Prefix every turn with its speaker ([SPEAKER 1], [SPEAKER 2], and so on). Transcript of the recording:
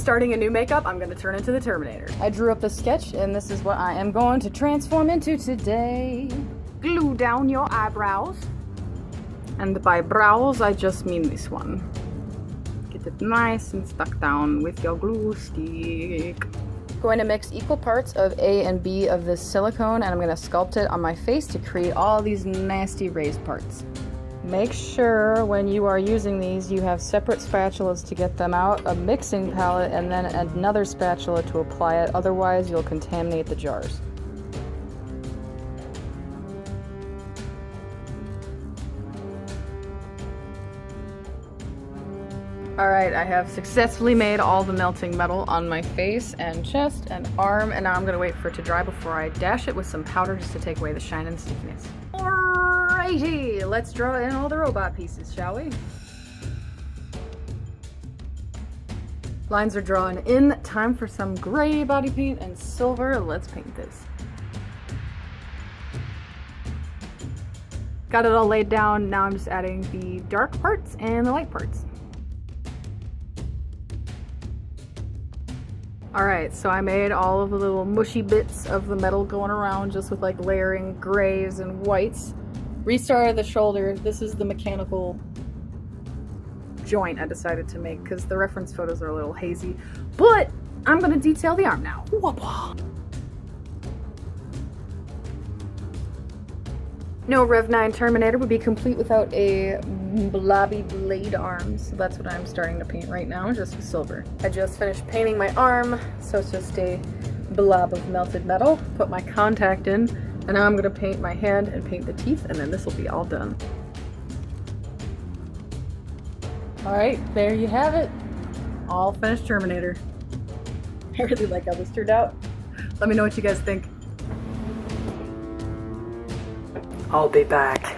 [SPEAKER 1] starting a new makeup, I'm gonna turn into the Terminator. I drew up the sketch, and this is what I am going to transform into today. Glue down your eyebrows. And by brows, I just mean this one. Get it nice and stuck down with your glue stick. Going to mix equal parts of A and B of this silicone, and I'm going to sculpt it on my face to create all these nasty raised parts. Make sure when you are using these you have separate spatulas to get them out, a mixing palette, and then another spatula to apply it, otherwise you'll contaminate the jars. Alright, I have successfully made all the melting metal on my face and chest and arm, and now I'm gonna wait for it to dry before I dash it with some powder just to take away the shine and stickiness. Alrighty, let's draw in all the robot pieces, shall we? Lines are drawn in. Time for some gray body paint and silver. Let's paint this. Got it all laid down. Now I'm just adding the dark parts and the light parts. Alright, so I made all of the little mushy bits of the metal going around just with like layering grays and whites. Restarted the shoulder. This is the mechanical joint I decided to make because the reference photos are a little hazy. But I'm going to detail the arm now. No Rev 9 Terminator would be complete without a blobby blade arm, so that's what I'm starting to paint right now, just with silver. I just finished painting my arm, so it's just a blob of melted metal. Put my contact in, and now I'm going to paint my hand and paint the teeth, and then this will be all done. Alright, there you have it. All finished Terminator. I really like how this turned out. Let me know what you guys think. I'll be back.